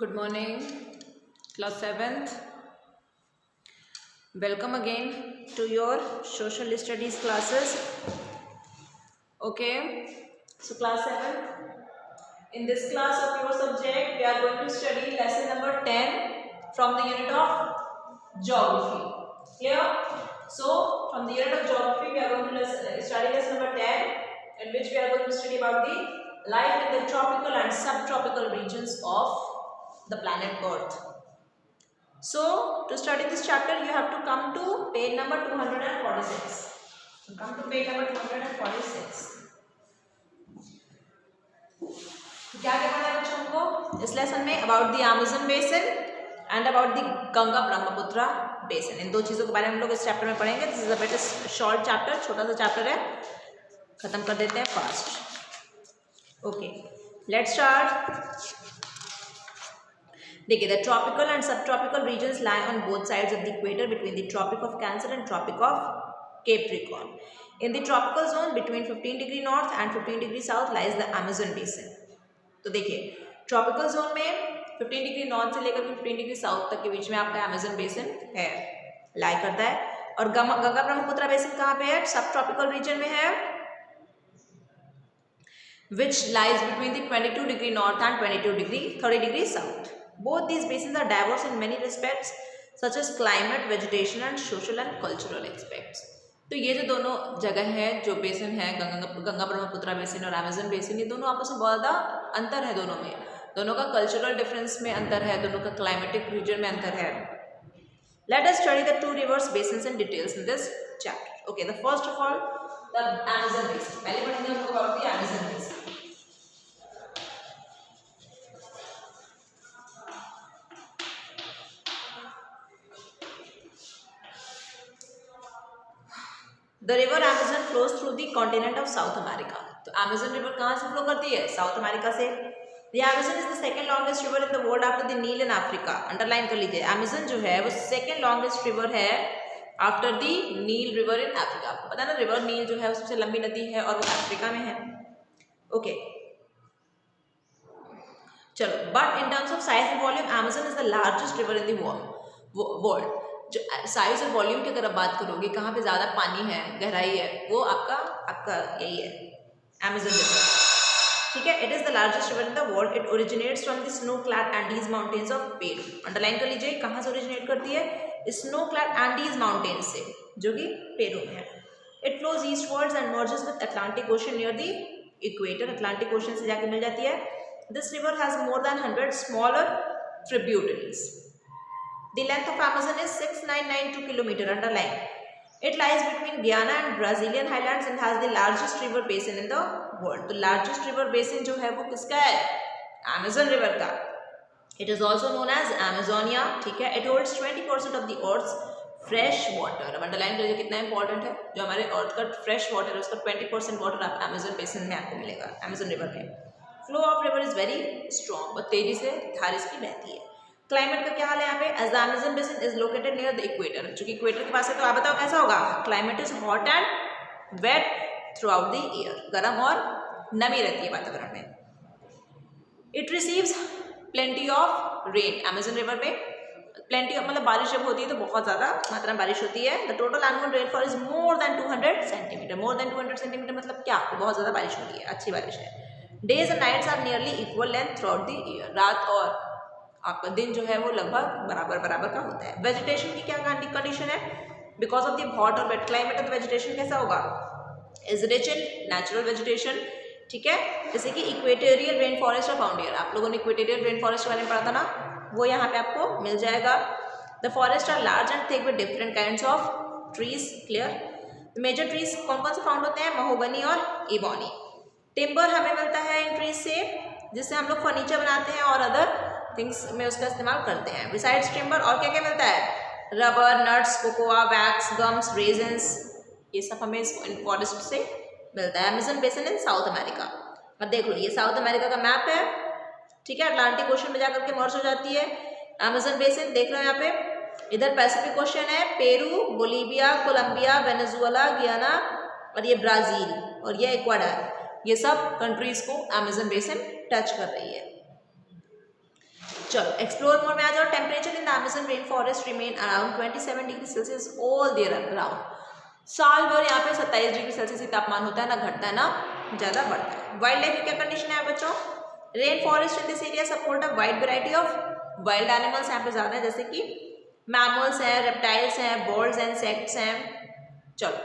Good morning, class 7th. Welcome again to your social studies classes. Okay, so class 7. In this class of your subject, we are going to study lesson number 10 from the unit of geography. Clear? So, from the unit of geography, we are going to study lesson number 10, in which we are going to study about the life in the tropical and subtropical regions of the planet Earth. So, to study this chapter, you have to come to page number 246. So, come to page number 246. क्या क्या पढ़ा है बच्चों को इस lesson में? About the Amazon basin and about the Ganga Brahmaputra basin. इन दो चीज़ों के बारे में हम लोग इस चैप्टर में पढ़ेंगे. This is a very short chapter, छोटा सा चैप्टर है, खत्म कर देते हैं फास्ट. Okay, let's start. देखिए, the tropical and subtropical regions lie on both sides of the equator between the tropic of Cancer and tropic of Capricorn. In the tropical zone between 15 degree north and 15 degree south lies the Amazon basin. तो देखिए, tropical zone में 15 degree north से लेकर 15 degree south तक के बीच में आपका Amazon basin है, लाई करता है. और गंगा ब्रह्मपुत्रा बेसिन कहाँ पे है? सब ट्रॉपिकल रीजन में है, which lies between the 22 degree north and 30 degree south. Both these basins are diverse in many respects, such as climate, vegetation, and social and cultural aspects. तो ये जो दोनों जगह हैं, जो बेसिन है, गंगा ब्रह्मपुत्रा बेसिन और अमेज़न बेसिन, ये दोनों आपस में बहुत ज़्यादा अंतर है. दोनों में, दोनों का कल्चरल डिफरेंस में अंतर है, दोनों का क्लाइमेटिक रीजन में अंतर है. Let us study the two rivers basins in details in this chapter. Okay, the first of all, the Amazon basin. पहले पढ़ेंगे हम लोग about the Amazon basin. The river Amazon flows through the continent of South America. तो Amazon river कहाँ से flow करती है? South America से. The Amazon is the second longest river in the world after the Nile in Africa. Underline कर लीजिए, Amazon जो है वो सेकेंड लॉन्गेस्ट रिवर है after the Nile river in Africa. आपको पता है ना, रिवर नील जो है वो सबसे लंबी नदी है और वो अफ्रीका में है. ओके, चलो. But in terms of size and volume, Amazon is the largest river in the world. जो साइज और वॉल्यूम की अगर आप बात करोगे, कहाँ पे ज़्यादा पानी है, गहराई है, वो आपका यही है, अमेज़न रिवर. ठीक है, it is the largest river in the world. It originates from the snow clad Andes mountains of Peru. Underline कर लीजिए, कहाँ से ओरिजिनेट करती है? स्नो क्लैड एंडीज माउंटेन्स से, जो कि पेरू में है. It flows eastwards and merges with Atlantic ocean near the equator. Atlantic ocean से जाके मिल जाती है. This river has more than 100 smaller tributaries. The length of Amazon is 6992 kilometer. Underline. It lies between Guyana and Brazilian highlands and has the largest river basin in the world. तो largest river basin जो है वो किसका है? Amazon river का. It is also known as Amazonia. ठीक है. It holds 20% of the Earth's fresh water. अब underline करिए कितना important है. जो हमारे Earth का fresh water है, उसका 20% water आप Amazon basin में आपको मिलेगा, Amazon river में. Flow of river is very strong. बहुत तेजी से धार इसकी बहती है. क्लाइमेट का क्या हाल है यहाँ पे? As the Amazon basin is located near the equator. चूंकि इक्वेटर के पास है, तो आप बताओ कैसा होगा? Climate is hot and wet throughout the year. गर्म और नमी रहती है वातावरण में. It receives plenty of rain. Amazon river पे प्लेंटी ऑफ मतलब बारिश जब होती है तो बहुत ज़्यादा मात्रा में बारिश होती है. The total annual rainfall is more than 200 centimetre. More than 200 centimetre मतलब क्या? बहुत ज़्यादा बारिश हो रही है, अच्छी बारिश है. Days and nights are nearly equal length throughout the year. रात और आपका दिन जो है वो लगभग बराबर का होता है. वेजिटेशन की क्या कंडीशन है? बिकॉज ऑफ द हॉट और वेट क्लाइमेट, तो वेजिटेशन कैसा होगा? Is rich in natural vegetation. ठीक है, जैसे कि equatorial rain forest of found here. आप लोगों ने इक्वेटोरियल रेन फॉरेस्ट के बारे में पढ़ा था ना, वो यहाँ पे आपको मिल जाएगा. The forest are large and thick with different kinds of trees. Clear. Major trees कौन कौन से फाउंड होते हैं? महोगनी और इबोनी. टिम्बर हमें मिलता है इन ट्रीज से, जिससे हम लोग फर्नीचर बनाते हैं और अदर थिंग्स में उसका इस्तेमाल करते हैं. बिसाइड्स टिम्बर और क्या क्या मिलता है? Rubber, nuts, cocoa, wax, gums, resins, ये सब हमें इस फॉरेस्ट से मिलता है. Amazon basin in South America. अब देख लो, ये साउथ अमेरिका का मैप है. ठीक है, अटलांटिक ओशन में जाकर के मर्ज हो जाती है अमेज़न बेसिन. देख लो यहाँ पे, इधर पैसिफिक ओशन है, पेरू, बोलीविया, कोलंबिया, वेनेजुएला, गियाना और ये ब्राज़ील और ये इक्वाडोर. ये सब कंट्रीज को अमेज़न बेसिन टच कर रही है. चलो एक्सप्लोर मोड में आ जाओ। Temperature in the Amazon rain forest remain around 27 degree Celsius all year around. साल भर यहाँ पे 27 डिग्री सेल्सियस ही तापमान होता है, ना घटता है ना ज़्यादा बढ़ता है। वाइल्ड लाइफ की क्या कंडीशन है बच्चों? Rain forest in this area support a wide variety of wild animals, यहाँ पे ज़्यादा है, जैसे कि मैमल्स हैं, रेप्टाइल्स हैं, बर्ड्स, इंसेक्ट्स हैं। चलो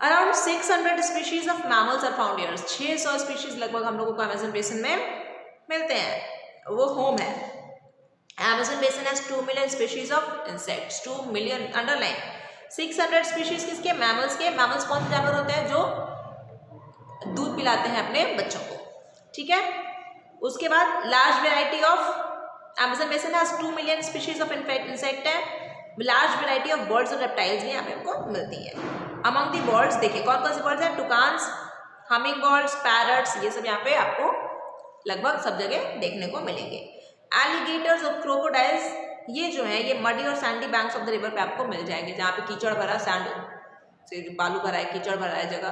around 600 species of mammals are found here. 600 species लगभग हम लोगों को अमेज़न बेसिन में मिलते हैं, वो होम है। Amazon basin has 2 million species of insects, 2 million underline. 600 species किसके? मैमल्स के। मैमल्स कौन से जानवर होते हैं? जो दूध पिलाते हैं अपने बच्चों को, ठीक है। उसके बाद large variety of Amazon basin has 2 million species of insect है। लार्ज वेराइटी ऑफ बर्ड्स और रेप्टाइल्स भी यहाँ पे हमको मिलती है। अमंग दी बर्ड्स देखिए कौन कौन से बर्ड्स हैं? टुकान्स, हमिंग बर्ड्स, पैरट्स, ये सब यहाँ पे आपको लगभग सब जगह देखने को मिलेंगे। एलिगेटर्स और क्रोकोडाइल्स, ये जो है ये मडी और Sandy banks of the river पे आपको मिल जाएंगे, जहाँ पे कीचड़ भरा, सैंड से बालू भरा है, कीचड़ भरा है जगह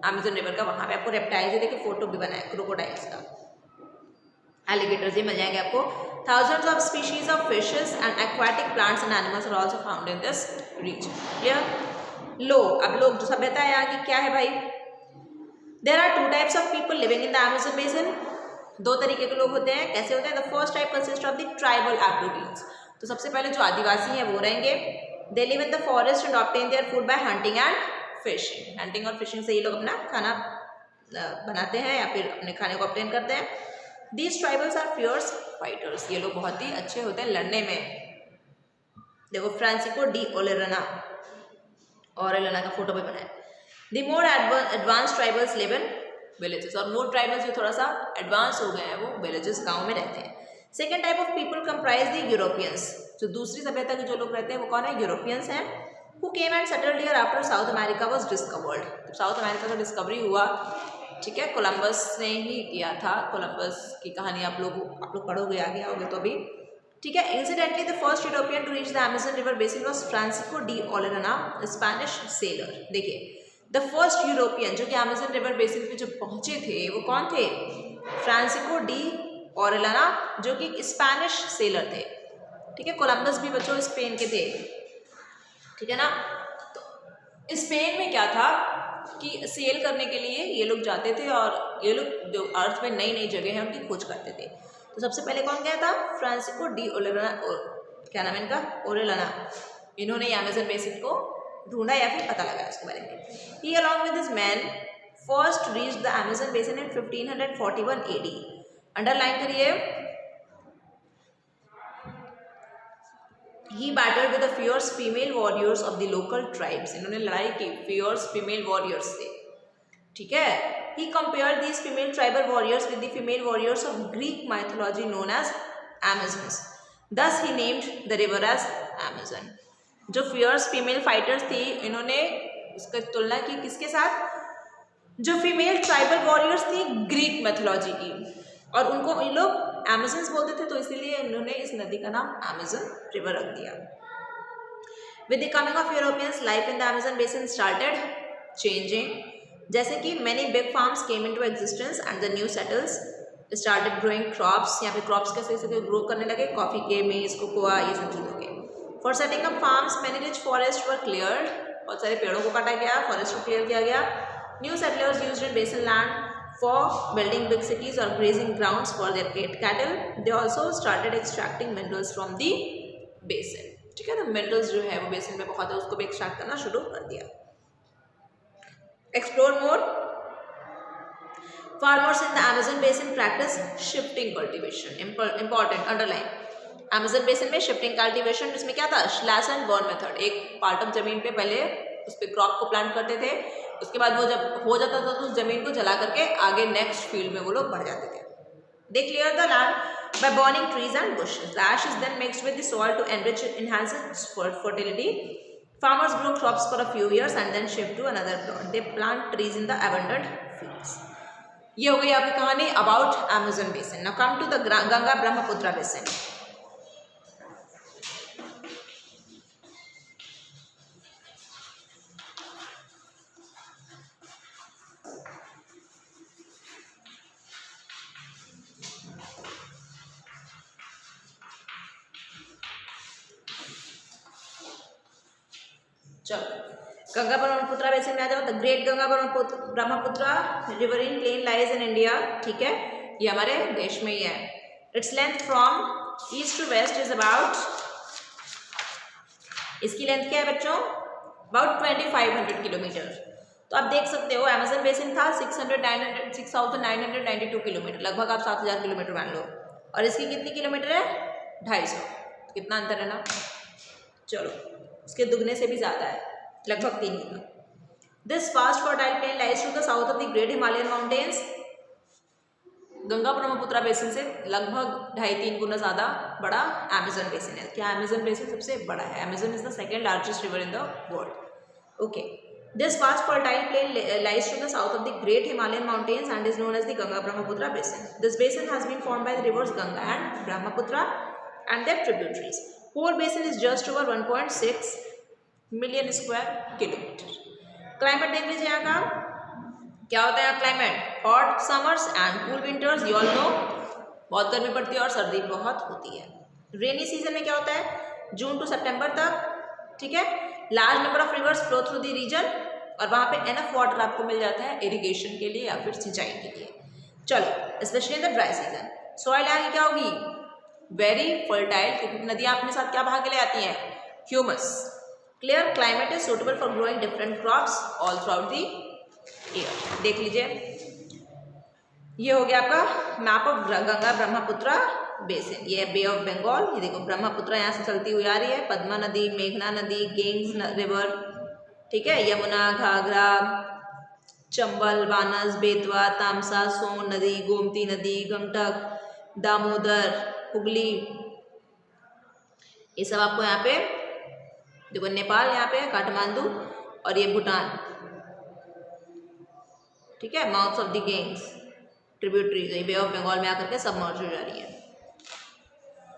अमेज़न रिवर का, वहाँ पे आपको रेप्टाइल्स, देखिए फोटो भी बना है क्रोकोडाइल्स का। एलिगेटर्स ये मिल जाएंगे आपको। Thousands of species of fishes and aquatic plants and animals are also found in this region. Clear? लो अब लोग जो सभ्यता है यहाँ की क्या है भाई? There are 2 types of people living in the Amazon basin. 2 तरीके के लोग होते हैं। कैसे होते हैं? The first type consist of the tribal aborigines. तो सबसे पहले जो आदिवासी हैं वो रहेंगे। They live in the forest and obtain their food by hunting and fishing. Hunting और फिशिंग से ये लोग अपना खाना बनाते हैं या फिर अपने खाने को ऑब्टेन करते हैं। These tribals are fierce fighters. ये लोग बहुत ही अच्छे होते हैं लड़ने में। देखो फ्रांसिस्को डी ओरेलिना का फोटो भी बनाया। The more advance tribals live in villages. और मोर ट्राइबल्स जो थोड़ा सा एडवांस हो गए हैं वो विलेजेस, गाँव में रहते हैं। Second type of people comprise the Europeans. जो दूसरी सभ्यता के जो लोग रहते हैं वो कौन है? यूरोपियंस हैं। Who came and settled here after south America was discovered. तो साउथ अमेरिका का डिस्कवरी हुआ, ठीक है, कोलंबस ने ही किया था। कोलंबस की कहानी आप लोग पढ़ोगे, आगे आओगे तो अभी, ठीक है। Incidentally the first European to reach the Amazon river basin was Francisco de Orellana, Spanish sailor. देखिए द फर्स्ट यूरोपियन जो कि अमेज़न रिवर बेसिन पे जो पहुंचे थे वो कौन थे? फ्रांसिस्को डी ओरेलिना, जो कि स्पेनिश सेलर थे, ठीक है। कोलंबस भी बच्चों स्पेन के थे, ठीक है ना। तो स्पेन में क्या था कि सेल करने के लिए ये लोग जाते थे और ये लोग जो अर्थ में नई नई जगह है उनकी खोज करते थे। तो सबसे पहले कौन गया था? फ्रांसिस्को डी ओरेलिना, क्या नाम है इनका? ओरेलिना। इन्होंने अमेज़न बेसिन को ढूंढा या फिर पता लगाया उसके बारे में। He along with this man first reached the Amazon basin in 1541 AD। Underline करिए। He battled with the fierce female warriors of the local tribes। इन्होंने लड़ाई की fierce female warriors से, ठीक है। He compared these female tribal warriors with the female warriors of Greek mythology known as Amazons। Thus he named the river as Amazon। जो fierce female fighters थी इन्होंने उसकी तुलना की किसके साथ? जो फीमेल ट्राइबल वॉरियर्स थी ग्रीक मैथोलॉजी की, और उनको ये लोग अमेज़न्स बोलते थे, तो इसीलिए इन्होंने इस नदी का नाम अमेज़न रिवर रख दिया। With the coming of Europeans life in the Amazon basin started changing. जैसे कि many big farms came into existence and the new settles started growing crops. यहाँ पे क्रॉप्स कैसे ग्रो करने लगे? कॉफ़ी के, मेज, कोकोआ, ये सब चीज़ों के। For setting up farms many rich forest were cleared. बहुत सारे पेड़ों को काटा गया, फॉरेस्ट को क्लियर किया गया। New settlers used in basin land for building big cities or grazing grounds for their cattle। They also started extracting minerals from the basin, ठीक है ना। मिनरल्स जो है वो बेसिन में बहुत है, उसको भी एक्सट्रैक्ट करना शुरू कर दिया। Explore more. Farmers in the Amazon basin practice shifting cultivation. Important, underline. Amazon basin में शिफ्टिंग कल्टीवेशन, इसमें क्या था? Slash and burn method. एक पार्ट ऑफ जमीन पे पहले उस पर क्रॉप को प्लांट करते थे, उसके बाद वो जब हो जाता था तो उस जमीन को जला करके आगे नेक्स्ट फील्ड में वो लोग बढ़ जाते थे। They clear the land by burning trees and bushes. The ash is then mixed with the soil to enrich it, enhance its fertility. Farmers grow crops for a few years and then shift to another plot. They plant trees in the abundant fields. ये हो गई आपकी कहानी about Amazon basin. Now come to the Ganga Brahmaputra basin. चलो Ganga Brahmaputra basin में आ जाओ। The great Ganga Brahmaputra riverine plain lies in India, ठीक है, ये हमारे देश में ही है। Its length from east to west is about, इसकी लेंथ क्या है बच्चों, अबाउट 2500 किलोमीटर। तो आप देख सकते हो अमेजन बेसिन था 6,992 किलोमीटर, लगभग आप 7,000 किलोमीटर मान लो, और इसकी कितनी किलोमीटर है, 250। कितना अंतर है ना, चलो उसके दुगने से भी ज़्यादा है, लगभग 3 गुना। This vast fertile plain lies to the south of the great Himalayan mountains, Ganga Brahmaputra basin से लगभग 2.5-3 गुना ज़्यादा बड़ा अमेजन बेसिन है। क्या अमेजन बेसिन सबसे बड़ा है, Amazon is the second largest river in the world. Okay, this vast fertile plain lies to the south of the great Himalayan mountains and is known as the Ganga Brahmaputra basin. This basin has been formed by the rivers Ganga and Brahmaputra and their tributaries. Whole basin is just over 1.6 million square kilometer. Climate देख लीजिए यहाँ का, क्या होता है climate, hot summers and cool winters, you all know, बहुत गर्मी पड़ती है और सर्दी बहुत होती है। रेनी सीजन में क्या होता है, जून टू सितंबर तक, ठीक है, large number of rivers flow through the region, और वहाँ पे एनफ वाटर आपको मिल जाता है इरिगेशन के लिए या फिर सिंचाई के लिए। चलो specially in the dry season soil यहाँ की क्या होगी, वेरी फर्टाइल, क्योंकि नदियाँ अपने साथ क्या भाग के ले आती हैं, humus. Clear, climate is suitable for growing different crops all through out the year. देख लीजिए, ये हो गया आपका map of Ganga Brahmaputra basin. ये है बे ऑफ बंगाल, ये देखो ब्रह्मपुत्र यहाँ से चलती हुई आ रही है, पद्मा नदी, मेघना नदी, गेंग्स रिवर, ठीक है, यमुना, घाघरा, चंबल, बानस, बेतवा, तामसा, सोन नदी, गोमती नदी, गंगटक, दामोदर, हुगली, ये सब आपको यहाँ पे देखो, नेपाल यहाँ पे काठमांडू, और ये भूटान, ठीक है, mouths of the Ganges tributaries, ये बे ऑफ बंगाल में आकर के सब मर्ज हो जा रही है।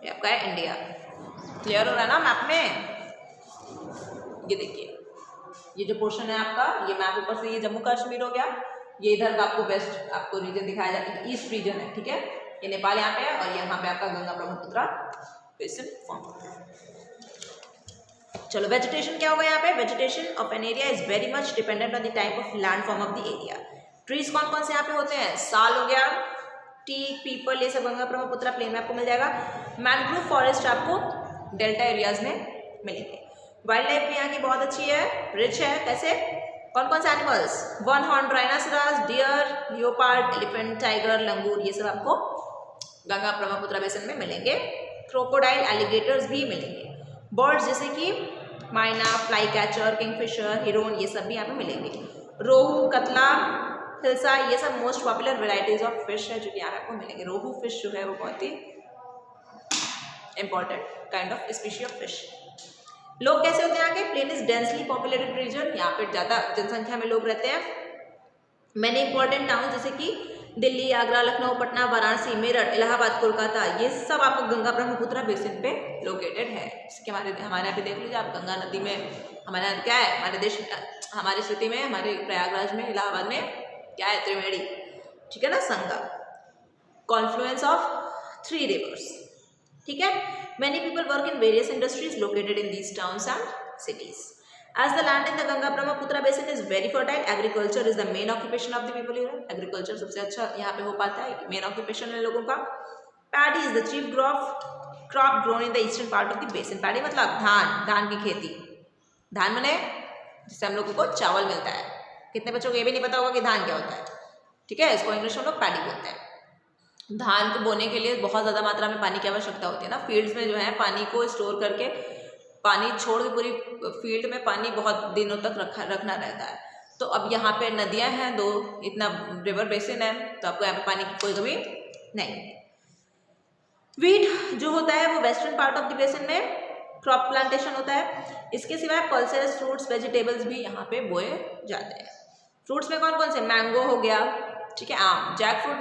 ये आपका है इंडिया। क्लियर हो रहा है ना मैप में, ये देखिए ये जो पोर्शन है आपका, ये मैप ऊपर से ये जम्मू कश्मीर हो गया, ये इधर का आपको वेस्ट आपको रीजन दिखाया जाता है, ईस्ट रीजन है, ठीक है, ये नेपाल यहाँ पे है, और यहाँ पे आपका गंगा ब्रह्मपुत्र बेसिन फॉर्म होता है। चलो वेजिटेशन क्या होगा यहाँ पे, vegetation of an area is very much dependent on the type of land form of the area. Trees कौन कौन से यहाँ पे होते हैं, साल हो गया, टीक, पीपल, ये सब गंगा ब्रह्मपुत्र प्लेन में आपको मिल जाएगा। मैंग्रोव फॉरेस्ट आपको डेल्टा एरियाज में मिलेंगे। वाइल्ड लाइफ भी यहाँ की बहुत अच्छी है, रिच है। कैसे, कौन कौन से animals, one horn rhinoceros, deer, leopard, elephant, tiger, langur, ये सब आपको गंगा ब्रह्मपुत्र बेसिन में मिलेंगे। क्रोकोडाइल, एलिगेटर्स भी मिलेंगे। बर्ड्स जैसे कि माइना, फ्लाई कैचर, किंगफिशर, हिरोन, ये सब भी यहाँ पे मिलेंगे। रोहू, कतला, हिल्सा, ये सब most popular varieties of fish है जो कि यहाँ पे आपको मिलेंगे। रोहू फिश जो है वो बहुत ही important kind of species of fish. लोग कैसे होते हैं यहाँ के, plain is densely populated region, यहाँ पे ज़्यादा जनसंख्या में लोग रहते हैं। मैंने इंपॉर्टेंट टाउन जैसे कि दिल्ली, आगरा, लखनऊ, पटना, वाराणसी, मेरठ, इलाहाबाद, कोलकाता, ये सब आपको गंगा ब्रह्मपुत्र बेसिन पे लोकेटेड है। इसके हमारे यहाँ पे देख लीजिए आप, गंगा नदी में हमारे यहाँ क्या है, हमारे देश, हमारी स्थिति में, हमारे प्रयागराज में, इलाहाबाद में क्या है, त्रिवेणी, ठीक है ना, संगम, कॉन्फ्लुएंस ऑफ 3 रिवर्स, ठीक है। Many people work in various industries located in these towns and cities. As the land in the Ganga Brahmaputra basin is very fertile, agriculture is the main occupation of the people here. Agriculture सबसे अच्छा यहाँ पे हो पाता है, main occupation है लोगों का। Paddy is the chief crop grown in the eastern part of the basin. Paddy मतलब धान, धान की खेती। धान मने जिससे हम लोगों को चावल मिलता है। कितने बच्चों को ये भी नहीं पता होगा कि धान क्या होता है, ठीक है, इसको इंग्लिश में लोग पैडी बोलते हैं। धान को बोने के लिए बहुत ज़्यादा मात्रा में पानी की आवश्यकता होती है ना, फील्ड्स में जो है पानी को स्टोर करके, पानी छोड़ के पूरी फील्ड में पानी बहुत दिनों तक रखना रहता है। तो अब यहाँ पे नदियाँ हैं 2, इतना रिवर बेसिन है, तो आपको यहाँ पे पानी की कोई कमी नहीं। वीट जो होता है वो western part of the basin में क्रॉप प्लांटेशन होता है। इसके सिवाय पल्सेस, फ्रूट्स, वेजिटेबल्स भी यहाँ पे बोए जाते हैं। फ्रूट्स में कौन कौन से, मैंगो हो गया, ठीक है, आम, जैक फ्रूट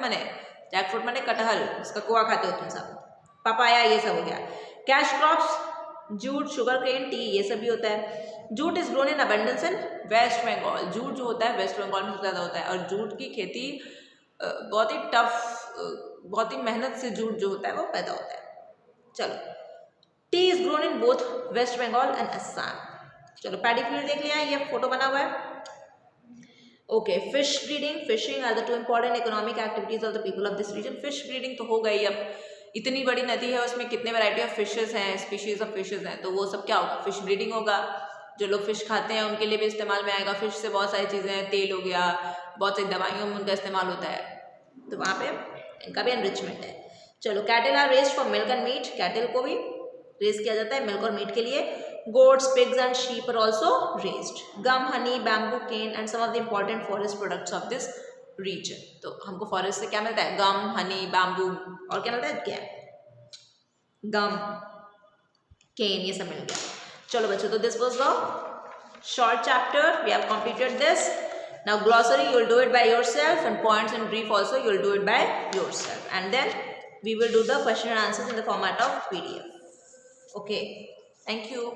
मने कटहल, इसका कोआ खाते हो तुम सब, पपाया, ये सब हो गया। Cash crops, jute, sugarcane, tea, ये सब भी होता है। Jute is grown in abundance in West Bengal. Jute जो होता है वेस्ट बंगाल में सबसे ज़्यादा होता है, और जूट की खेती बहुत ही टफ, बहुत ही मेहनत से जूट जो होता है वो पैदा होता है। चलो, tea is grown in both West Bengal and Assam. चलो पैडी फील्ड देख लिया, ये फोटो बना हुआ है। Okay, fish breeding, fishing are the two important economic activities of the people of this region. Fish breeding तो हो गई, अब इतनी बड़ी नदी है उसमें कितने वैरायटी ऑफ फिशेस हैं, स्पीशीज ऑफ फिशेस हैं, तो वो सब क्या होगा, फिश ब्रीडिंग होगा। जो लोग फिश खाते हैं उनके लिए भी इस्तेमाल में आएगा। फिश से बहुत सारी चीज़ें हैं, तेल हो गया, बहुत सारी दवाइयों में उनका इस्तेमाल होता है, तो वहाँ पे इनका भी एनरिचमेंट है। चलो, cattle are raised for milk and meat, cattle को भी रेज किया जाता है मिल्क और मीट के लिए। Goats, pigs and sheep are also raised. Gum, honey, bamboo, cane and some of the important forest products of this region. तो हमको फॉरेस्ट से क्या मिलता है, गम, हनी, बैम्बू, और क्या मिलता है, क्या, गम, केन, ये सब मिल गया। चलो बच्चों, तो this was the short chapter, we have completed this. Now glossary you will do it by yourself, and points in brief also you will do it by yourself, and then we will do the question and answers in the format of PDF. Okay, thank you.